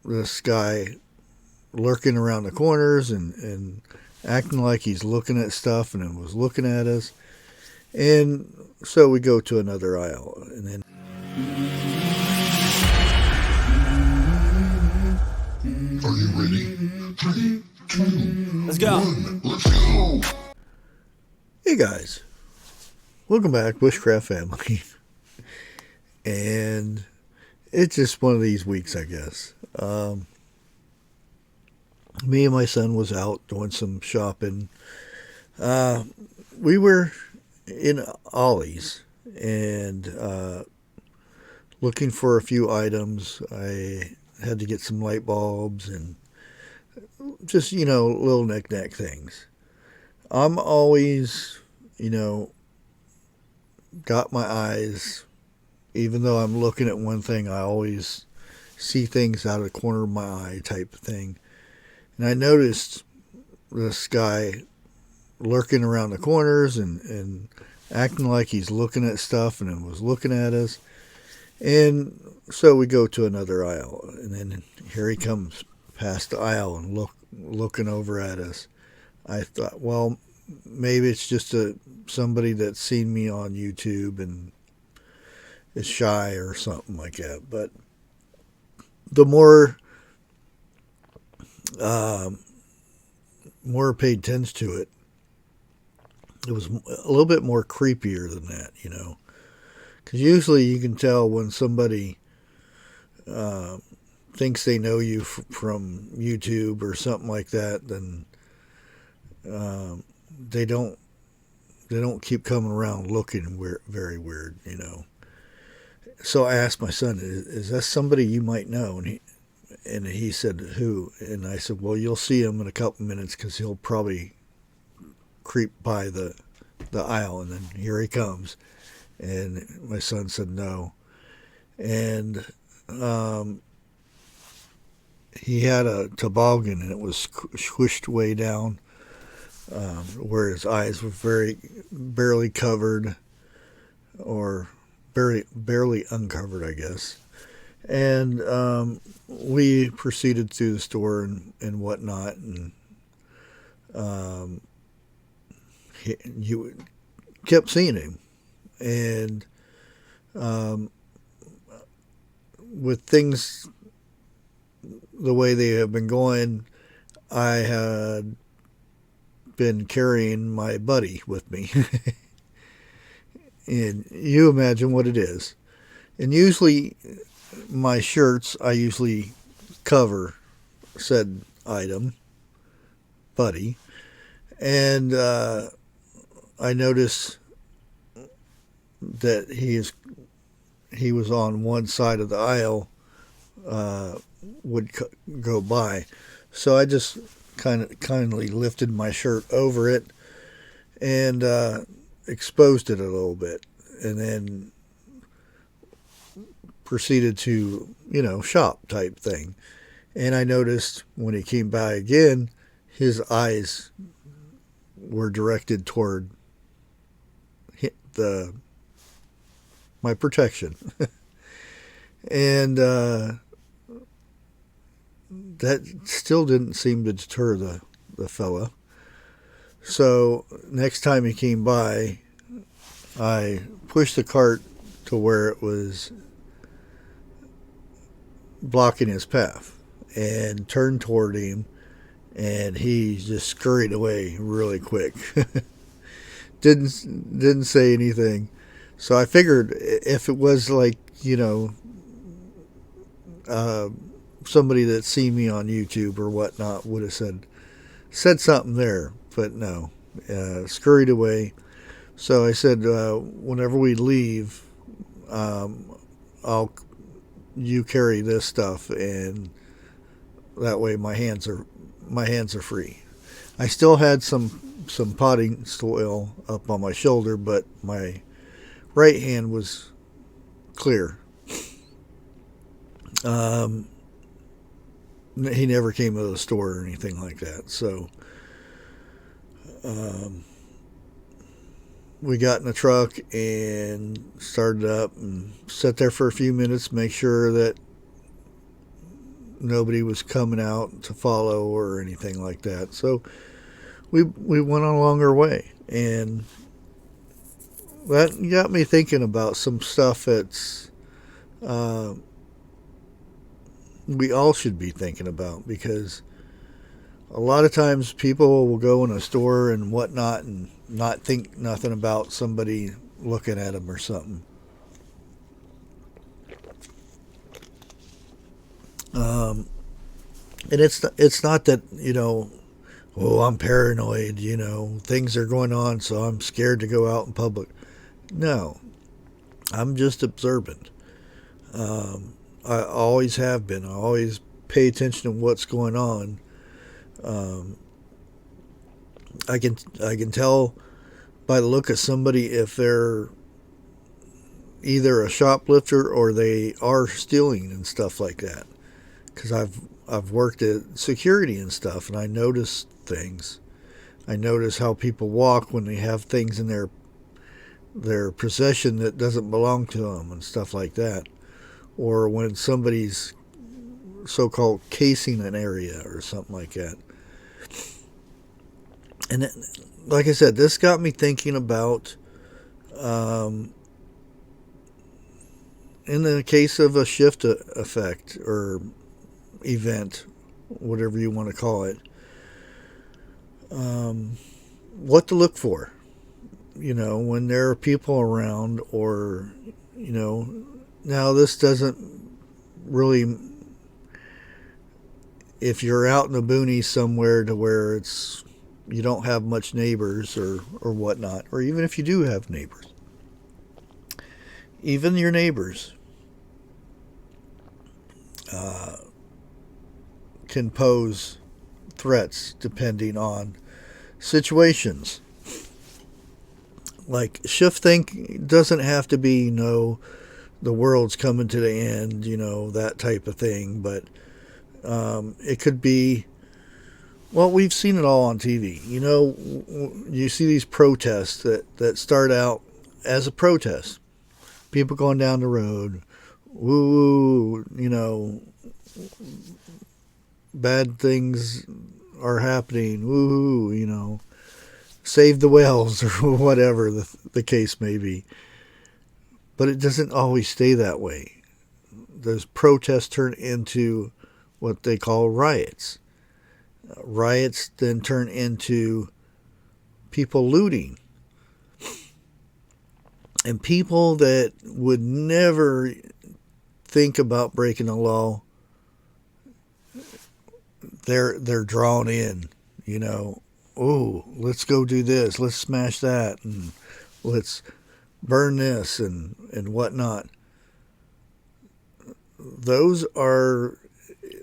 this guy lurking around the corners and acting like he's looking at stuff, and then was looking at us. And so we go to another aisle, and then Are you ready? 3, 2, Let's go. 1, let's go. hey guys, welcome back, Bushcraft Family. And it's just one of these weeks, I guess. Me and my son was out doing some shopping. We were in Ollie's and looking for a few items. I had to get some light bulbs and just, little knick-knack things. I'm always, got my eyes, even though I'm looking at one thing, I always see things out of the corner of my eye type of thing. And I noticed this guy lurking around the corners and acting like he's looking at stuff, and then was looking at us. And so we go to another aisle, and then here he comes past the aisle and looking over at us. I thought, well, maybe it's just somebody that's seen me on YouTube and is shy or something like that. But the more paid attention to it, it was a little bit more creepier than that, because usually you can tell when somebody thinks they know you from YouTube or something like that, then they don't keep coming around looking very weird, So I asked my son, is that somebody you might know? And he said, who? And I said, well, you'll see him in a couple minutes, because he'll probably creep by the aisle, and then here he comes. And my son said no. And he had a toboggan, and it was squished way down where his eyes were barely covered, or barely uncovered, I guess. And we proceeded through the store and whatnot, and you kept seeing him. And with things the way they have been going, I had been carrying my buddy with me. And you imagine what it is. And usually my shirts, I usually cover said item, buddy. And I noticed that he was on one side of the aisle, would go by. So I just kindly lifted my shirt over it and exposed it a little bit, and then proceeded to, shop type thing. And I noticed when he came by again, his eyes were directed toward my protection. And that still didn't seem to deter the fella. So next time he came by, I pushed the cart to where it was blocking his path, and turned toward him, and he just scurried away really quick. Didn't say anything. So I figured if it was like, somebody that's seen me on YouTube or whatnot would have said something there, but no, scurried away. So I said, whenever we leave, you carry this stuff, and that way my hands are free. I still had some potting soil up on my shoulder, but my right hand was clear. He never came to the store or anything like that. So we got in the truck and started up and sat there for a few minutes, make sure that nobody was coming out to follow or anything like that. So we went on along our way, and that got me thinking about some stuff that's we all should be thinking about, because a lot of times people will go in a store and whatnot and not think nothing about somebody looking at them or something. And it's not that, oh, I'm paranoid, things are going on, so I'm scared to go out in public. No, I'm just observant. I always have been. I always pay attention to what's going on. I can tell by the look of somebody if they're either a shoplifter or they are stealing and stuff like that. Because I've worked at security and stuff, and I notice things. I notice how people walk when they have things in their possession that doesn't belong to them and stuff like that, or when somebody's so-called casing an area or something like that. And like I said, this got me thinking about, in the case of a shift effect or event, whatever you want to call it, what to look for, when there are people around, or, now this doesn't really, if you're out in the boonies somewhere to where you don't have much neighbors or whatnot, or even if you do have neighbors, even your neighbors can pose threats depending on situations. Like, shift think doesn't have to be, the world's coming to the end, that type of thing, but it could be, well, we've seen it all on TV. You see these protests that start out as a protest. People going down the road, woo, bad things are happening, woo, save the whales, or whatever the case may be. But it doesn't always stay that way. Those protests turn into what they call riots. Riots then turn into people looting. And people that would never think about breaking the law, they're drawn in, oh, let's go do this, let's smash that, and let's burn this and whatnot. Those are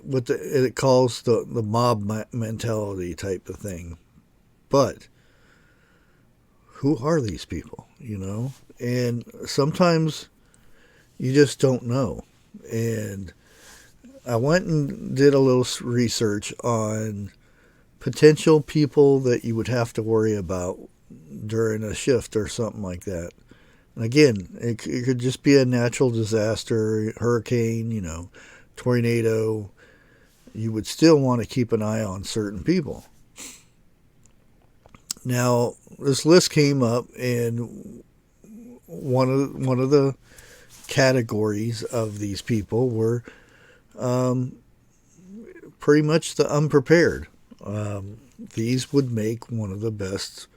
what it calls the mob mentality type of thing. But who are these people, And sometimes you just don't know. And I went and did a little research on potential people that you would have to worry about during a shift or something like that. And again, it could just be a natural disaster, hurricane, tornado. You would still want to keep an eye on certain people. Now, this list came up, and one of the categories of these people were pretty much the unprepared. These would make one of the best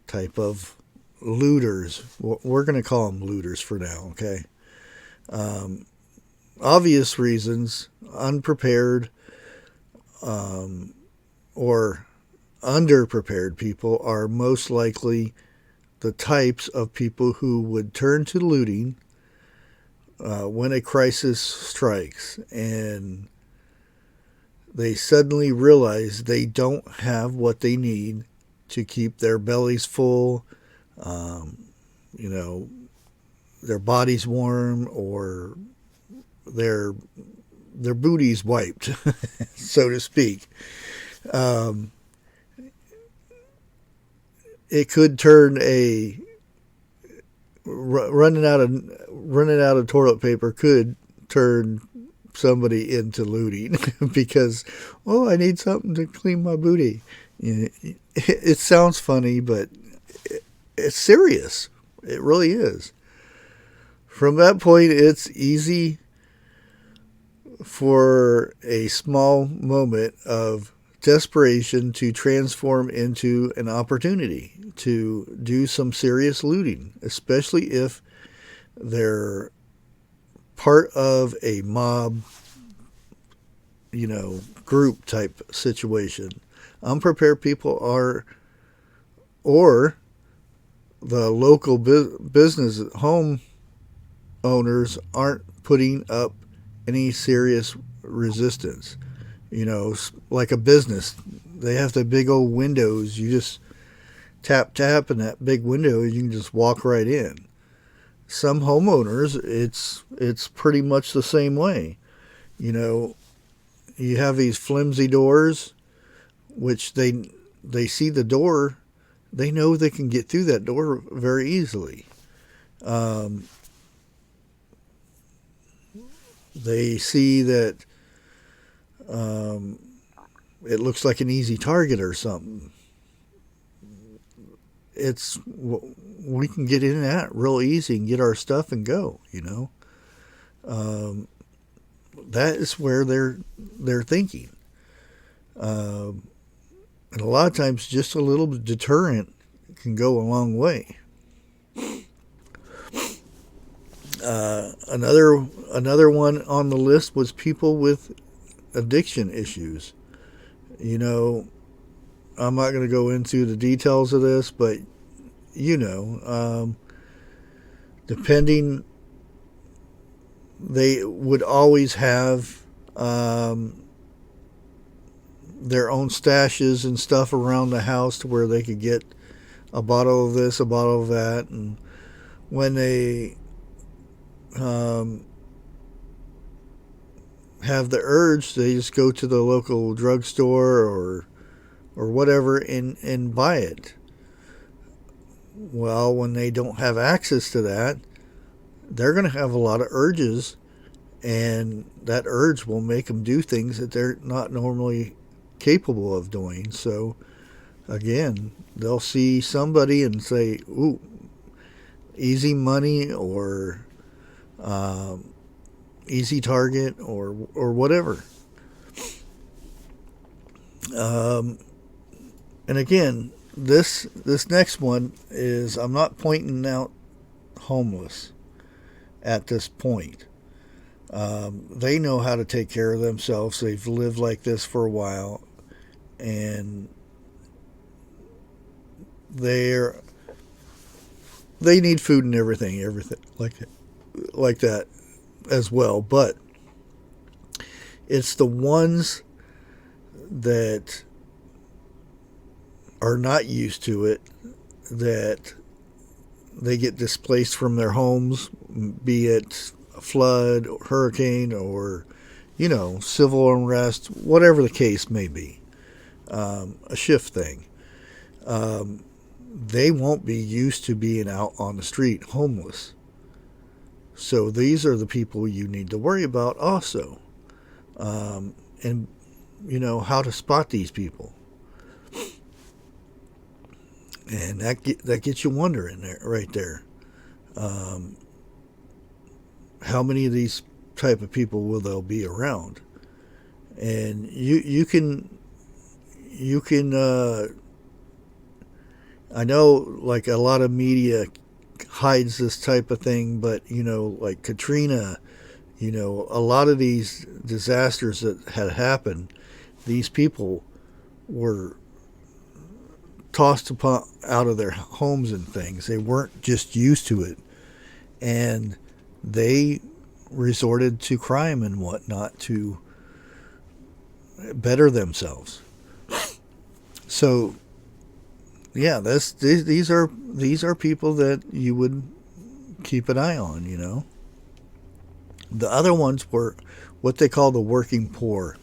type of looters. We're going to call them looters for now, okay? Obvious reasons, unprepared or underprepared people are most likely the types of people who would turn to looting when a crisis strikes and they suddenly realize they don't have what they need to keep their bellies full, their bodies warm, or their booties wiped, so to speak. It could turn running out of toilet paper could turn somebody into looting because, oh, I need something to clean my booty. It sounds funny, but it's serious. It really is. From that point, it's easy for a small moment of desperation to transform into an opportunity to do some serious looting, especially if they're part of a mob, group type situation. Unprepared people are, or the local business home owners aren't putting up any serious resistance. Like a business, they have the big old windows. You just tap in that big window and you can just walk right in. Some homeowners, it's pretty much the same way. You have these flimsy doors, which they see the door, they know they can get through that door very easily. They see that it looks like an easy target or something. We can get in that real easy and get our stuff and go. That is where they're thinking. And a lot of times, just a little deterrent can go a long way. Another one on the list was people with addiction issues. I'm not going to go into the details of this, but depending, they would always have their own stashes and stuff around the house to where they could get a bottle of this, a bottle of that, and when they have the urge, they just go to the local drugstore or whatever and buy it. Well, when they don't have access to that, they're going to have a lot of urges, and that urge will make them do things that they're not normally capable of doing. So again, they'll see somebody and say, ooh, easy money or easy target or whatever. And again, this next one is, I'm not pointing out homeless at this point. They know how to take care of themselves. They've lived like this for a while, and they need food and everything like that as well. But it's the ones that are not used to it, that they get displaced from their homes, be it a flood or hurricane or civil unrest, whatever the case may be, a shift thing. They won't be used to being out on the street homeless. So these are the people you need to worry about also. And how to spot these people. And that gets you wondering there, right there. How many of these type of people will there be around? And you can I know, like, a lot of media hides this type of thing, but like Katrina, a lot of these disasters that had happened, these people were tossed out of their homes and things. They weren't just used to it, and they resorted to crime and whatnot to better themselves. So yeah, these are people that you would keep an eye on. The other ones were what they call the working poor,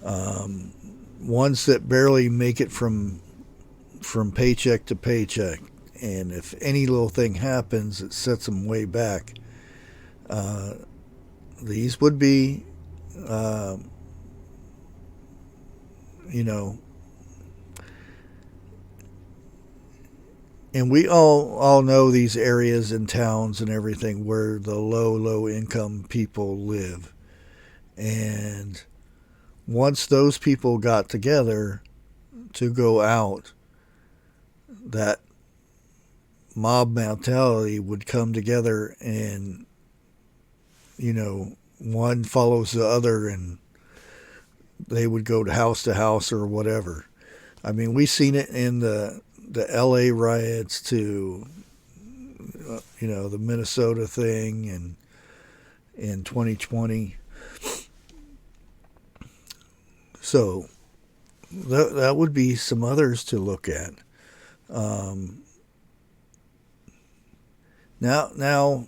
ones that barely make it from paycheck to paycheck, and if any little thing happens, it sets them way back. These would be uh, you know, and we all know these areas and towns and everything where the low income people live. And once those people got together to go out, that mob mentality would come together, and one follows the other, and they would go to house or whatever. I mean, we seen it in the LA riots, to the Minnesota thing, and in 2020. So that would be some others to look at. Um, now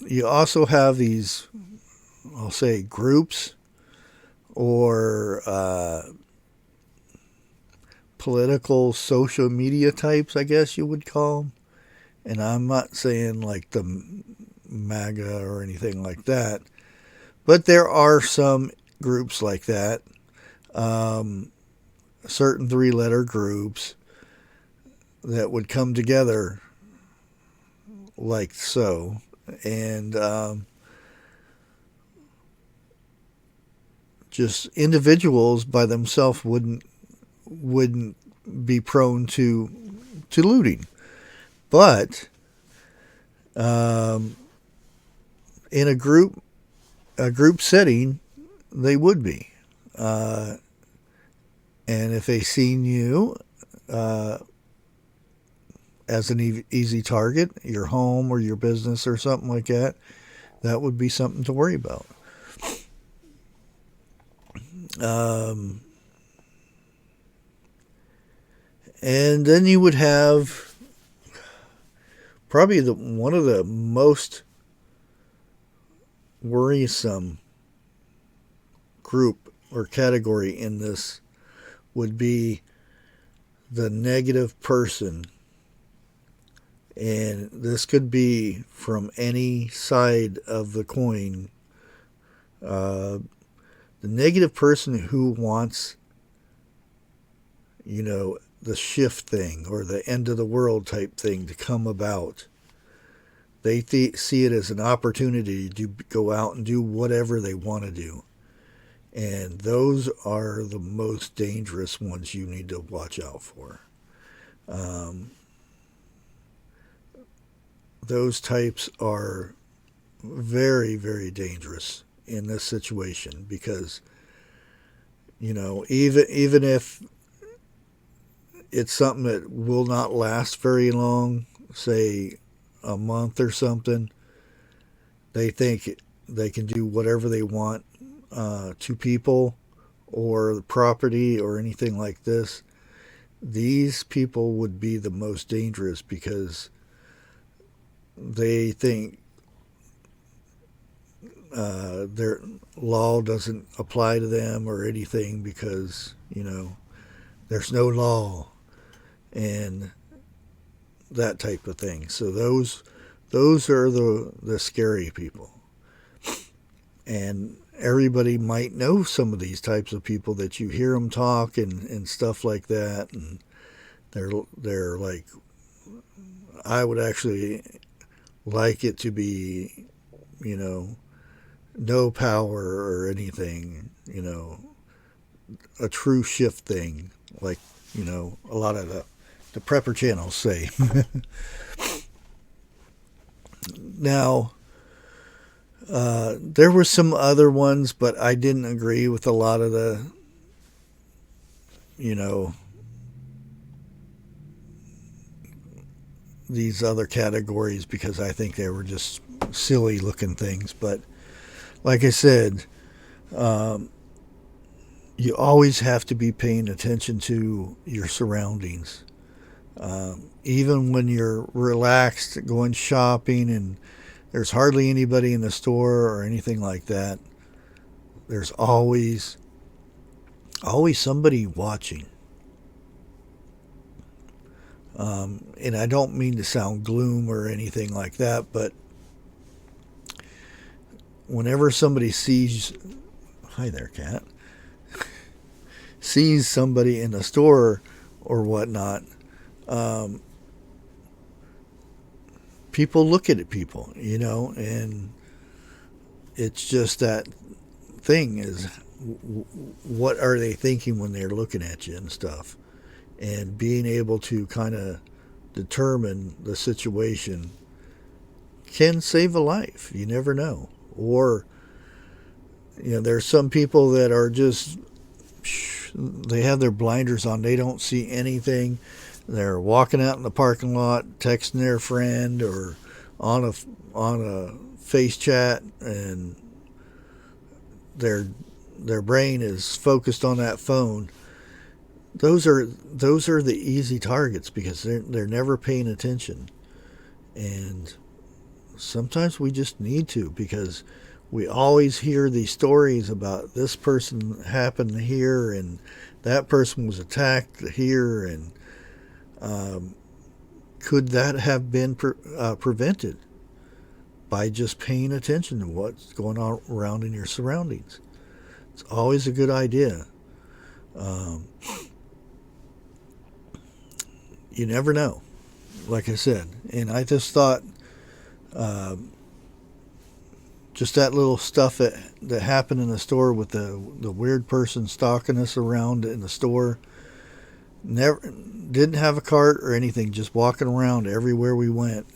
you also have these, I'll say, groups or political social media types, I guess you would call them. And I'm not saying like the MAGA or anything like that, but there are some groups like that, certain three-letter groups that would come together like so, and just individuals by themselves wouldn't be prone to looting, but in a group setting, they would be. And if they seen you as an easy target, your home or your business or something like that, that would be something to worry about. And then you would have probably one of the most worrisome group or category in this would be the negative person. And this could be from any side of the coin. The negative person who wants, the shift thing or the end of the world type thing to come about. They see it as an opportunity to go out and do whatever they want to do. And those are the most dangerous ones you need to watch out for. Those types are very, very dangerous in this situation because, even if it's something that will not last very long, say a month or something, they think they can do whatever they want to people or the property or anything like this. These people would be the most dangerous because they think their law doesn't apply to them or anything because, there's no law and that type of thing. So those are the scary people. And everybody might know some of these types of people that you hear them talk and stuff like that, and they're like, I would actually like it to be, no power or anything, a true shift thing, like, a lot of the prepper channels say. Now, there were some other ones, but I didn't agree with a lot of the, these other categories because I think they were just silly looking things. But like I said, you always have to be paying attention to your surroundings. Even when you're relaxed, going shopping, and there's hardly anybody in the store or anything like that, there's always somebody watching. And I don't mean to sound gloom or anything like that, but whenever somebody sees, hi there, cat, sees somebody in the store or whatnot, people look at people, and it's just that thing is, what are they thinking when they're looking at you and stuff, and being able to kind of determine the situation can save a life. You never know. Or there's some people that are just, they have their blinders on, they don't see anything. They're walking out in the parking lot, texting their friend, or on a face chat, and their brain is focused on that phone. Those are the easy targets, because they're never paying attention. And sometimes we just need to, because we always hear these stories about this person happened here and that person was attacked here, and could that have been prevented by just paying attention to what's going on around in your surroundings? It's always a good idea. You never know, like I said. And I just thought, just that little stuff that happened in the store with the weird person stalking us around in the store. Never didn't have a cart or anything, just walking around everywhere we went,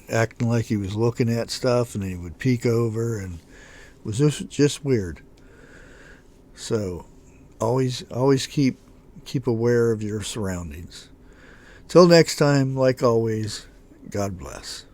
acting like he was looking at stuff, and then he would peek over, and it was just weird. So always keep aware of your surroundings. Till next time, like always, God bless.